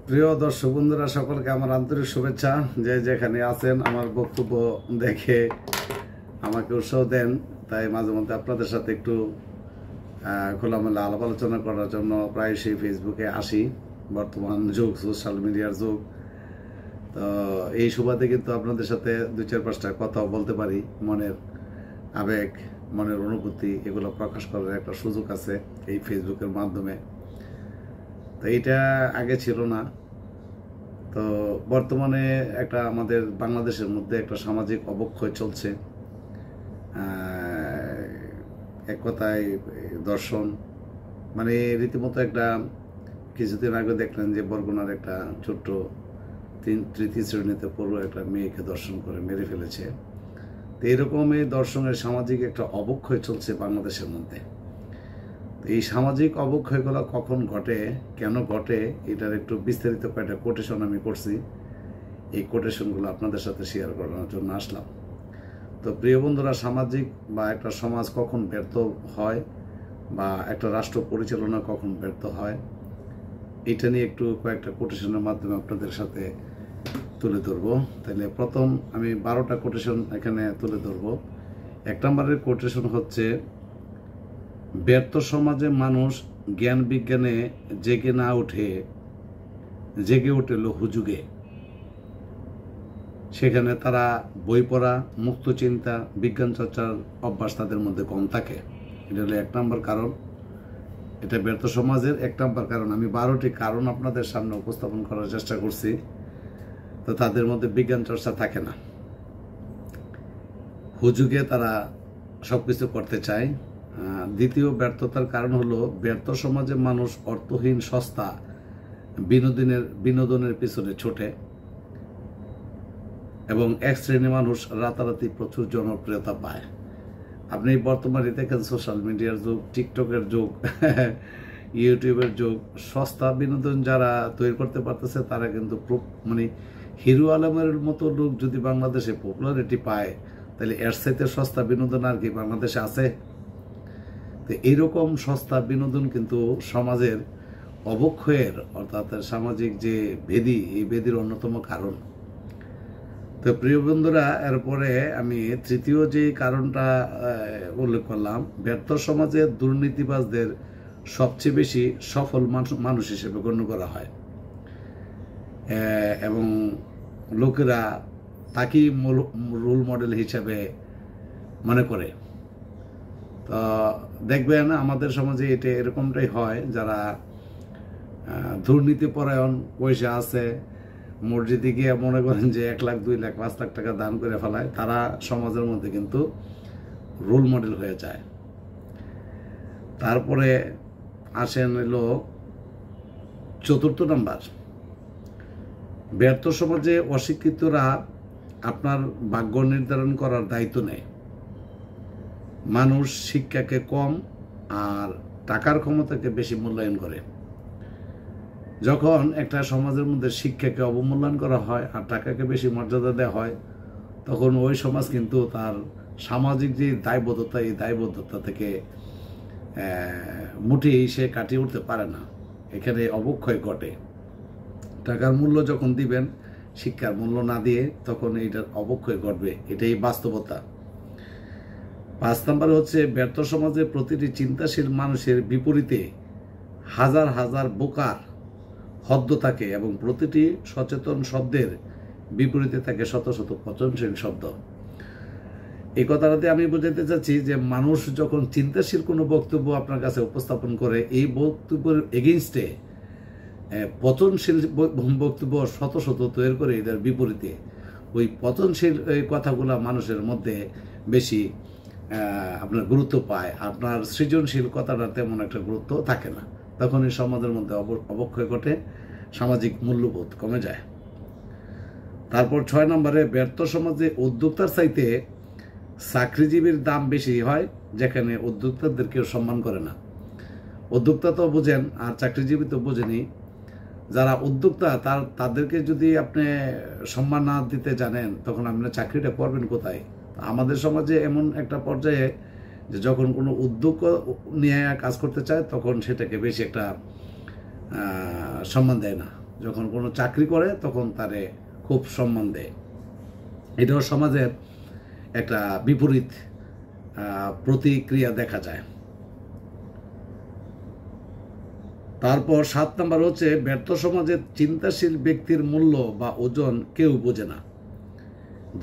প্রিয় দর্শক বন্ধুরা, সকলকে আমার আন্তরিক শুভেচ্ছা। যে যেখানে আছেন আমার বক্তব্য দেখে আমাকে উৎসাহ দেন, তাই মাঝে মধ্যে আপনাদের সাথে একটু খোলামেলা আলাপ আলোচনা করার জন্য প্রায়শই ফেসবুকে আসি। বর্তমান যুগ, সোশ্যাল মিডিয়ার যুগ, তো এই সুবাদে কিন্তু আপনাদের সাথে দুই চার পাঁচটা কথাও বলতে পারি। মনের আবেগ, মনের অনুভূতি এগুলো প্রকাশ করার একটা সুযোগ আছে এই ফেসবুকের মাধ্যমে। তো এটা আগে ছিল না। তো বর্তমানে একটা আমাদের বাংলাদেশের মধ্যে একটা সামাজিক অবক্ষয় চলছে। এক কথায় দর্শন, মানে রীতিমতো একটা, কিছুদিন আগে দেখলেন যে বরগুনার একটা ছোট্ট তৃতীয় শ্রেণীতে পড়ুয়া একটা মেয়েকে দর্শন করে মেরে ফেলেছে। তো এরকমই দর্শনের সামাজিক একটা অবক্ষয় চলছে বাংলাদেশের মধ্যে। এই সামাজিক অবক্ষয়গুলো কখন ঘটে, কেন ঘটে, এটার একটু বিস্তারিত কয়েকটা কোটেশন আমি করছি। এই কোটেশনগুলো আপনাদের সাথে শেয়ার করার জন্য আসলাম। তো প্রিয় বন্ধুরা, সামাজিক বা একটা সমাজ কখন ব্যর্থ হয় বা একটা রাষ্ট্র পরিচালনা কখন ব্যর্থ হয়, এটা নিয়ে একটু কয়েকটা কোটেশনের মাধ্যমে আপনাদের সাথে তুলে ধরবো। তাহলে প্রথম আমি 12টা কোটেশন এখানে তুলে ধরবো। 1 নম্বরের কোটেশন হচ্ছে, ব্যর্থ সমাজে মানুষ জ্ঞান বিজ্ঞানে জেগে ওঠে হুজুগে। সেখানে তারা বই পড়া, মুক্ত চিন্তা, বিজ্ঞান চর্চার অভ্যাস তাদের মধ্যে কম থাকে। এটা হলো 1 নম্বর কারণ। এটা ব্যর্থ সমাজের 1 নম্বর কারণ। আমি 12টি কারণ আপনাদের সামনে উপস্থাপন করার চেষ্টা করছি। তো তাদের মধ্যে বিজ্ঞান চর্চা থাকে না, হুজুগে তারা সবকিছু করতে চায়। দ্বিতীয় ব্যর্থতার কারণ হলো, ব্যর্থ সমাজে মানুষ অর্থহীন সস্তা বিনোদনের পিছনে ছোটে এবং এক শ্রেণীর মানুষ রাতারাতি প্রচুর জনপ্রিয়তা পায়। আপনি বর্তমানে দেখেন সোশ্যাল মিডিয়ার যুগ, টিকটকের যুগ, ইউটিউবের যুগ। সস্তা বিনোদন যারা তৈরি করতে পারতেছে তারা কিন্তু মানে হিরো আলমের মতো লোক যদি বাংলাদেশে পপুলারিটি পায়, তাহলে এর চাইতে সস্তা বিনোদন আর কি বাংলাদেশে আছে? তো এইরকম সস্তা বিনোদন কিন্তু সমাজের অবক্ষয়ের, অর্থাৎ সামাজিক যে বেদি, এই বেদির অন্যতম কারণ। তো প্রিয় বন্ধুরা, এরপরে আমি তৃতীয় যে কারণটা উল্লেখ করলাম, ব্যর্থ সমাজে দুর্নীতিবাজদের সবচেয়ে বেশি সফল মানুষ হিসেবে গণ্য করা হয় এবং লোকেরা তাকেই রোল মডেল হিসাবে মনে করে। তো দেখবেন আমাদের সমাজে এটা এরকমটাই হয়, যারা দুর্নীতিপরায়ণ, পয়সা আছে, মসজিদে গিয়ে মনে করেন যে 1 লাখ 2 লাখ 5 লাখ টাকা দান করে ফেলায়, তারা সমাজের মধ্যে কিন্তু রোল মডেল হয়ে যায়। তারপরে আসেন এলো 4র্থ নাম্বার, ব্যর্থ সমাজে অশিক্ষিতরা আপনার ভাগ্য নির্ধারণ করার দায়িত্ব নেয়। মানুষ শিক্ষাকে কম আর টাকার ক্ষমতাকে বেশি মূল্যায়ন করে। যখন একটা সমাজের মধ্যে শিক্ষাকে অবমূল্যায়ন করা হয় আর টাকাকে বেশি মর্যাদা দেওয়া হয়, তখন ওই সমাজ কিন্তু তার সামাজিক যে দায়বদ্ধতা, এই দায়বদ্ধতা থেকে মুঠেই সে কাটিয়ে উঠতে পারে না। এখানে অবক্ষয় ঘটে। টাকার মূল্য যখন দিবেন, শিক্ষার মূল্য না দিয়ে, তখন এইটার অবক্ষয় ঘটবে। এটাই বাস্তবতা। 5 নম্বরে হচ্ছে, ব্যর্থ সমাজে প্রতিটি চিন্তাশীল মানুষের বিপরীতে হাজার হাজার বোকার হদ্দ থাকে এবং প্রতিটি সচেতন শব্দের বিপরীতে থাকে শত শত পচনশীল শব্দ। এই কথাটাতে আমি বোঝাতে চাচ্ছি যে মানুষ যখন চিন্তাশীল কোনো বক্তব্য আপনার কাছে উপস্থাপন করে, এই বক্তব্যের এগেইনস্টে পচনশীল বক্তব্য শত শত তৈরি করে এটার বিপরীতে, ওই পচনশীল কথাগুলো মানুষের মধ্যে বেশি আপনার গুরুত্ব পায়। আপনার সৃজনশীল কথাটা তেমন একটা গুরুত্ব থাকে না। তখন এই সমাজের মধ্যে অবক্ষয় ঘটে, সামাজিক মূল্যবোধ কমে যায়। তারপর 6 নম্বরে, ব্যর্থ সমাজে উদ্যোক্তার চাইতে চাকরিজীবীর দাম বেশি হয়, যেখানে উদ্যোক্তাদের কেউ সম্মান করে না। উদ্যোক্তা তো বোঝেন আর চাকরিজীবী তো বোঝেনি। যারা উদ্যোক্তা তাদেরকে যদি আপনি সম্মান না দিতে জানেন, তখন আপনি চাকরিটা করবেন কোথায়? আমাদের সমাজে এমন একটা পর্যায়ে যে যখন কোনো উদ্যোগ নিয়ে কাজ করতে চায়, তখন সেটাকে বেশি একটা সম্মান দেয় না। যখন কোনো চাকরি করে তখন তারে খুব সম্মান দেয়। এটাও সমাজের একটা বিপরীত প্রতিক্রিয়া দেখা যায়। তারপর 7 নম্বর হচ্ছে ব্যর্থ সমাজের চিন্তাশীল ব্যক্তির মূল্য বা ওজন কেউ বোঝে না।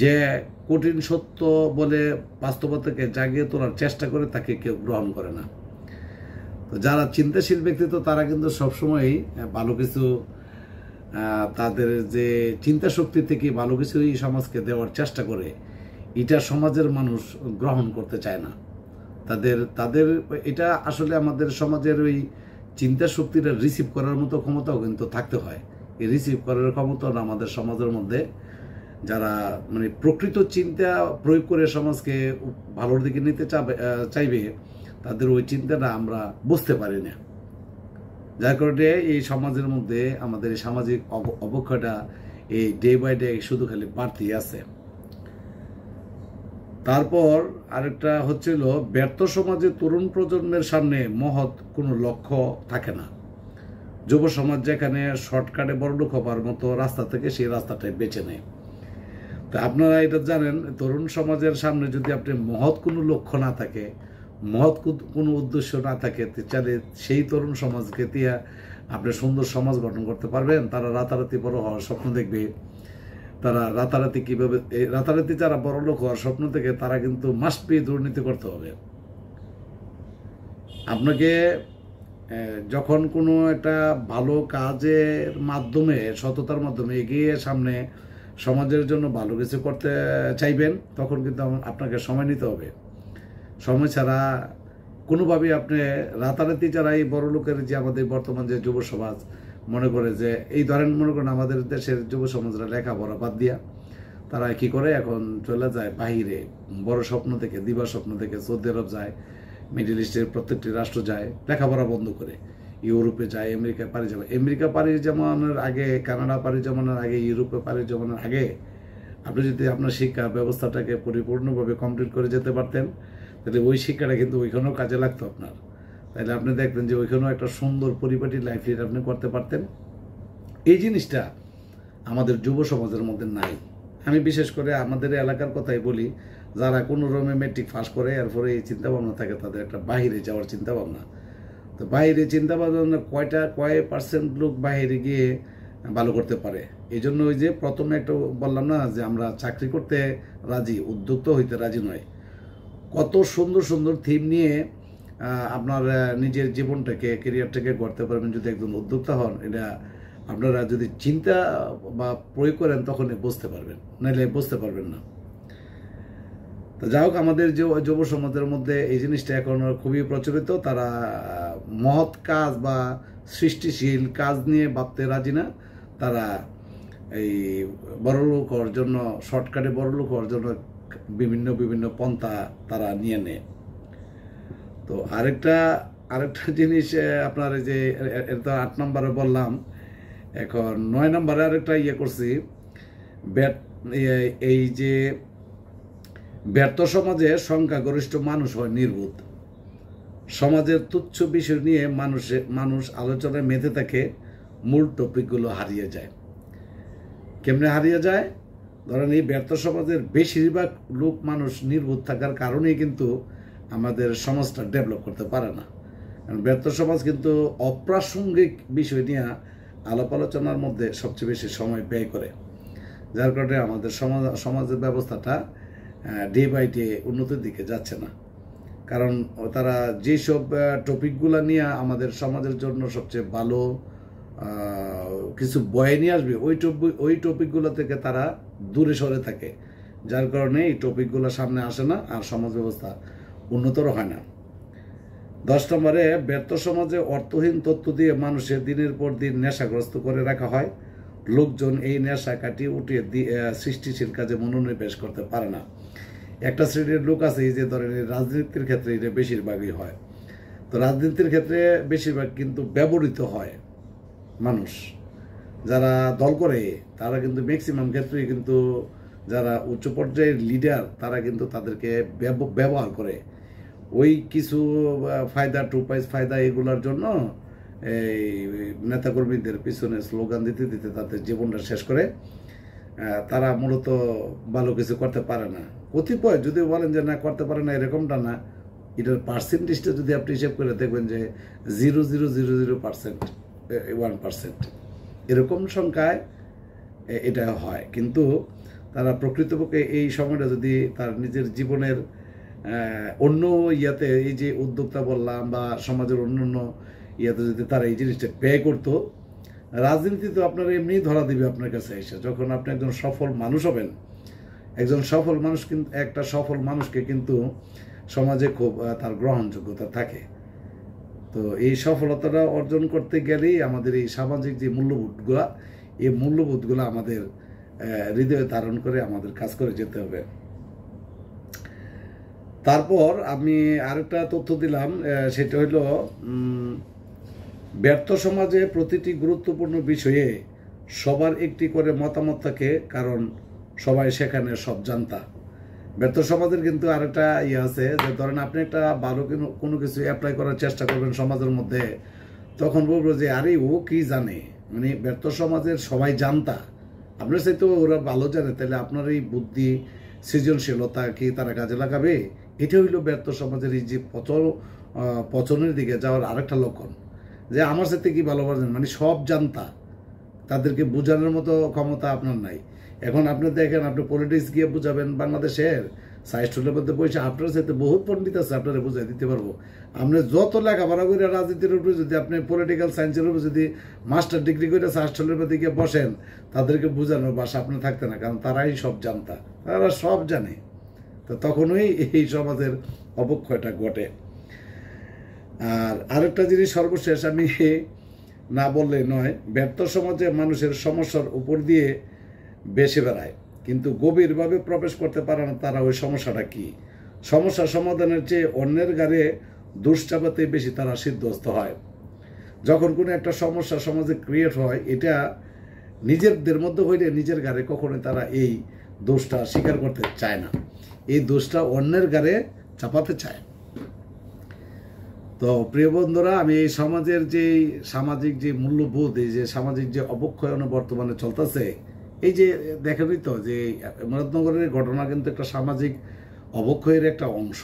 যে কঠিন সত্য বলে বাস্তবতাকে জাগিয়ে তোলার চেষ্টা করে তাকে কেউ গ্রহণ করে না। তো যারা চিন্তাশীল ব্যক্তিত্ব তারা কিন্তু সবসময়ই ভালো কিছু, তাদের যে চিন্তা শক্তি থেকে ভালো কিছুই সমাজকে দেওয়ার চেষ্টা করে, এটা সমাজের মানুষ গ্রহণ করতে চায় না। তাদের এটা আসলে আমাদের সমাজের ওই চিন্তা শক্তিটা রিসিভ করার মতো ক্ষমতাও কিন্তু থাকতে হয়। এই রিসিভ করার ক্ষমতা আমাদের সমাজের মধ্যে যারা মানে প্রকৃত চিন্তা প্রয়োগ করে সমাজকে ভালোর দিকে নিতে চাইবে, তাদের ওই চিন্তাটা আমরা বুঝতে পারি না। যার কারণে এই সমাজের মধ্যে আমাদের এই সামাজিক অবক্ষয়টা এই ডে বাই ডে শুধু খালি বাড়তেই আছে। তারপর আরেকটা হচ্ছিল ব্যর্থ সমাজে তরুণ প্রজন্মের সামনে মহৎ কোনো লক্ষ্য থাকে না। যুব সমাজ যেখানে শর্টকাটে বড়লোক হবার মতো রাস্তা থেকে সেই রাস্তাটাই বেছে নেয়। তো আপনারা এটা জানেন, তরুণ সমাজের সামনে যদি আপনি মহৎ কোনো লক্ষ্য না থাকে, মহৎ কোনো উদ্দেশ্য না থাকে, তাহলে সেই তরুণ সমাজকে দিয়ে আপনি সুন্দর সমাজ গঠন করতে পারবেন? তারা রাতারাতি বড় হওয়ার স্বপ্ন দেখবে। তারা রাতারাতি কিভাবে, রাতারাতি যারা বড় লোক হওয়ার স্বপ্ন থেকে তারা কিন্তু মাস্ট বি দুর্নীতি করতে হবে। আপনাকে যখন কোনো একটা ভালো কাজের মাধ্যমে, সততার মাধ্যমে এগিয়ে সামনে সমাজের জন্য ভালো কিছু করতে চাইবেন, তখন কিন্তু আপনাকে সময় নিতে হবে। সময় ছাড়া কোনোভাবেই আপনি রাতারাতি যারা এই বড় লোকের যে আমাদের বর্তমান যে যুব সমাজ মনে করে যে এই ধরেন, মনে করেন আমাদের দেশের যুব সমাজরা লেখাপড়া বাদ দিয়া তারা কি করে, এখন চলে যায় বাহিরে, বড় স্বপ্ন থেকে, দিবা স্বপ্ন থেকে সৌদি আরব যায়, মিডল ইস্টের প্রত্যেকটি রাষ্ট্র যায়, লেখাপড়া বন্ধ করে ইউরোপে যায়, আমেরিকায় পাড়ি যাবে। আমেরিকা পাড়ি জমানোর আগে, কানাডা পাড়ি জমানোর আগে, ইউরোপে পাড়ি জমানোর আগে আপনি যদি আপনার শিক্ষা ব্যবস্থাটাকে পরিপূর্ণভাবে কমপ্লিট করে যেতে পারতেন, তাহলে ওই শিক্ষাটা কিন্তু ওইখানেও কাজে লাগতো আপনার। তাহলে আপনি দেখবেন যে ওইখানেও একটা সুন্দর পরিপাটি লাইফ লিড আপনি করতে পারতেন। এই জিনিসটা আমাদের যুব সমাজের মধ্যে নাই। আমি বিশেষ করে আমাদের এলাকার কথাই বলি, যারা কোনো রকমে মেট্রিক পাস করে এরপরে এই চিন্তাভাবনা থাকে তাদের একটা বাহিরে যাওয়ার চিন্তাভাবনা। তো বাইরে চিন্তাভাবনা কয় পার্সেন্ট লোক বাইরে গিয়ে ভালো করতে পারে। এই জন্য ওই যে প্রথমে একটা বললাম না যে আমরা চাকরি করতে রাজি, উদ্যোক্তা হইতে রাজি নয়। কত সুন্দর সুন্দর থিম নিয়ে আপনার নিজের জীবনটাকে, কেরিয়ারটাকে গড়তে পারবেন যদি একজন উদ্যোক্তা হন। এটা আপনারা যদি চিন্তা বা প্রয়োগ করেন তখনই বুঝতে পারবেন, নাহলে বুঝতে পারবেন না। তো যাই হোক, আমাদের যে যুব সমাজের মধ্যে এই জিনিসটা এখন খুবই প্রচলিত। তারা মহৎ কাজ বা সৃষ্টিশীল কাজ নিয়ে ভাবতে রাজি না। তারা এই বড়লোক হওয়ার জন্য, শর্টকাটে বড়লোক হওয়ার জন্য বিভিন্ন বিভিন্ন পন্থা তারা নিয়ে নেয়। তো আরেকটা জিনিস আপনার এই যে এটা 8 নম্বরে বললাম, এখন 9 নম্বরে আরেকটা করছি, এই যে ব্যর্থ সমাজে সংখ্যাগরিষ্ঠ মানুষ হয় নির্বোধ। সমাজের তুচ্ছ বিষয় নিয়ে মানুষ আলোচনায় মেতে থাকে, মূল টপিকগুলো হারিয়ে যায়। কেমনে হারিয়ে যায়? ধরেন এই ব্যর্থ সমাজের বেশিরভাগ লোক মানুষ নির্বোধ থাকার কারণেই কিন্তু আমাদের সমাজটা ডেভেলপ করতে পারে না। কারণ ব্যর্থ সমাজ কিন্তু অপ্রাসঙ্গিক বিষয় নিয়ে আলাপ আলোচনার মধ্যে সবচেয়ে বেশি সময় ব্যয় করে, যার কারণে আমাদের সমাজের ব্যবস্থাটা ডে বাই ডে উন্নতির দিকে যাচ্ছে না। কারণ তারা যেসব টপিকগুলো নিয়ে আমাদের সমাজের জন্য সবচেয়ে ভালো কিছু বয়ে নিয়ে আসবে, ওই টপিকগুলো থেকে তারা দূরে সরে থাকে, যার কারণে এই টপিকগুলো সামনে আসে না, আর সমাজ ব্যবস্থা উন্নতর হয় না। 10 নম্বরে ব্যর্থ সমাজে অর্থহীন তথ্য দিয়ে মানুষের দিনের পর দিন নেশাগ্রস্ত করে রাখা হয়। লোকজন এই নেশা কাটিয়ে উঠিয়ে সৃষ্টিশীল কাজে মনোনিবেশ করতে পারে না। একটা শ্রেণীর লোক আছে, এই যে ধরেন রাজনীতির ক্ষেত্রে এটা বেশিরভাগই হয়। তো রাজনীতির ক্ষেত্রে বেশিরভাগ কিন্তু ব্যবহৃত হয় মানুষ, যারা দল করে তারা কিন্তু ম্যাক্সিমাম ক্ষেত্রেই কিন্তু যারা উচ্চ পর্যায়ের লিডার তারা কিন্তু তাদেরকে ব্যবহার করে ওই কিছু ফায়দা, 2 পয়সা ফায়দা এগুলোর জন্য এই নেতাকর্মীদের পিছনে স্লোগান দিতে দিতে তাদের জীবনটা শেষ করে। তারা মূলত ভালো কিছু করতে পারে না। কতিপয় যদি বলেন যে না করতে পারে না, এরকমটা না। এটার পার্সেন্টেজটা যদি আপনি হিসেব করে দেখবেন যে 0.000% 1% এরকম সংখ্যায় এটা হয়। কিন্তু তারা প্রকৃতপক্ষে এই সময়টা যদি তার নিজের জীবনের অন্য ইয়াতে, এই যে উদ্যোক্তা বললাম বা সমাজের অন্যান্য ইয়াতে যদি তারা এই জিনিসটা ব্যয় করতো, রাজনীতি তো আপনার এমনি ধরা দিবে আপনার কাছে এসে। যখন আপনি একজন সফল মানুষ হবেন, একজন সফল মানুষ কিন্তু, একটা সফল মানুষকে কিন্তু সমাজে খুব তার গ্রহণযোগ্যতা থাকে। তো এই সফলতাটা অর্জন করতে গেলেই আমাদের এই সামাজিক যে মূল্যবোধগুলা, এই মূল্যবোধগুলো আমাদের হৃদয়ে ধারণ করে আমাদের কাজ করে যেতে হবে। তারপর আমি আরেকটা তথ্য দিলাম, সেটা হলো ব্যর্থ সমাজে প্রতিটি গুরুত্বপূর্ণ বিষয়ে সবার একটি করে মতামত থাকে, কারণ সবাই সেখানে সব জানতা। ব্যর্থ সমাজের কিন্তু আরেকটা ইয়ে আছে, যে ধরেন আপনি একটা ভালো কোনো কিছু অ্যাপ্লাই করার চেষ্টা করবেন সমাজের মধ্যে, তখন বলবো যে আরে ও কি জানে, মানে ব্যর্থ সমাজের সবাই জানতা, আপনার সাথে ওরা ভালো জানে, তাহলে আপনার এই বুদ্ধি সৃজনশীলতা কি তারা কাজে লাগাবে? এটা হইল ব্যর্থ সমাজের এই যে পচনের দিকে যাওয়ার আরেকটা লক্ষণ, যে আমার সাথে কি ভালো জানেন, মানে সব জানতা, তাদেরকে বোঝানোর মতো ক্ষমতা আপনার নাই। এখন আপনি দেখেন, আপনি পলিটিক্স গিয়ে বুঝাবেন বাংলাদেশের সাইস্টলের মধ্যে বসে, আপনার সাথে বহুত পণ্ডিত আছে, আপনারা বুঝাই দিতে পারবো। আপনি যত লেখাপড়া করে রাজনীতির উপরে যদি আপনি পলিটিক্যাল সায়েন্সের উপরে যদি মাস্টার ডিগ্রি করে সাইস্টলের মধ্যে গিয়ে বসেন, তাদেরকে বোঝানোর ভাষা আপনার থাকতে না, কারণ তারাই সব জানতা, তারা সব জানে। তো তখনই এই সমাজের অবক্ষয়টা ঘটে। আর আরেকটা জিনিস সর্বশেষ আমি না বললে নয়, ব্যর্থ সমাজে মানুষের সমস্যার উপর দিয়ে বেশি বেড়ায়, কিন্তু গভীরভাবে প্রবেশ করতে পারে না তারা ওই সমস্যাটা কি। সমস্যা সমাধানের চেয়ে অন্যের গাড়ে দোষ চাপাতে বেশি তারা সিদ্ধস্ত হয়। যখন কোনো একটা সমস্যা সমাজে ক্রিয়েট হয়, এটা নিজেদের মধ্যে হইলে নিজের গাড়ে কখনোই তারা এই দোষটা স্বীকার করতে চায় না, এই দোষটা অন্যের গাড়ে চাপাতে চায়। তো প্রিয় বন্ধুরা, আমি এই সমাজের যে সামাজিক যে মূল্যবোধ, এই যে সামাজিক যে অবক্ষয়ন বর্তমানে চলতেছে, এই যে দেখেনই তো যে মুরাদনগরের ঘটনা কিন্তু একটা সামাজিক অবক্ষয়ের একটা অংশ।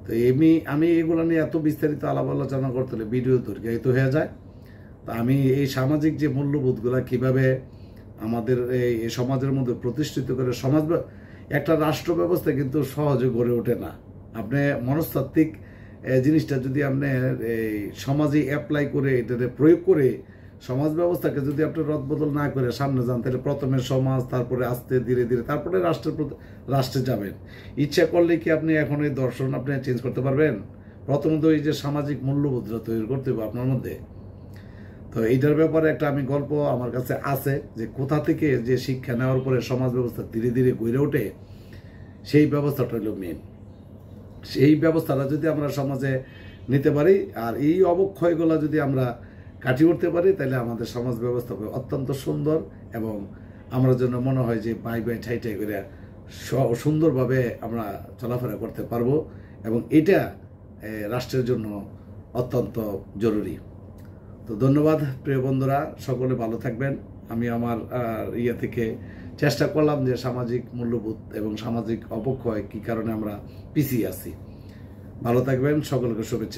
তো আমি এগুলো নিয়ে এত বিস্তারিত আলাপ আলোচনা করতে হলে ভিডিও দীর্ঘায়িত হয়ে যায়। তো আমি এই সামাজিক যে মূল্যবোধগুলো কিভাবে আমাদের এই সমাজের মধ্যে প্রতিষ্ঠিত করে, সমাজ একটা রাষ্ট্র ব্যবস্থা কিন্তু সহজে গড়ে ওঠে না। আপনি মনস্তাত্ত্বিক জিনিসটা যদি আপনি এই সমাজে অ্যাপ্লাই করে, এটাতে প্রয়োগ করে সমাজ ব্যবস্থাকে যদি আপনি রদবদল না করে সামনে যান, তাহলে প্রথমে সমাজ, তারপরে আস্তে ধীরে ধীরে তারপরে রাষ্ট্রে যাবেন। ইচ্ছা করলে কি আপনি এখন এই দর্শন আপনি চেঞ্জ করতে পারবেন? প্রথমত এই যে সামাজিক মূল্যবোধটা তৈরি করতে হবে আপনার মধ্যে। তো এইটার ব্যাপারে একটা আমি গল্প আমার কাছে আছে, যে কোথা থেকে যে শিক্ষা নেওয়ার পরে সমাজ ব্যবস্থা ধীরে ধীরে গড়ে ওঠে, সেই ব্যবস্থাটা হলো মেন। সেই ব্যবস্থাটা যদি আমরা সমাজে নিতে পারি, আর এই অবক্ষয়গুলো যদি আমরা কাটিয়ে উঠতে পারি, তাহলে আমাদের সমাজ ব্যবস্থা অত্যন্ত সুন্দর, এবং আমরা জন্য মনে হয় যে বাই বাই ঠাই ঠাই করে সুন্দরভাবে আমরা চলাফেরা করতে পারবো, এবং এটা রাষ্ট্রের জন্য অত্যন্ত জরুরি। তো ধন্যবাদ প্রিয় বন্ধুরা, সকলে ভালো থাকবেন। আমি আমার থেকে চেষ্টা করলাম যে সামাজিক মূল্যবোধ এবং সামাজিক অবক্ষয় কি কারণে আমরা পিছিয়ে আছি। ভালো থাকবেন, সকলকে শুভেচ্ছা।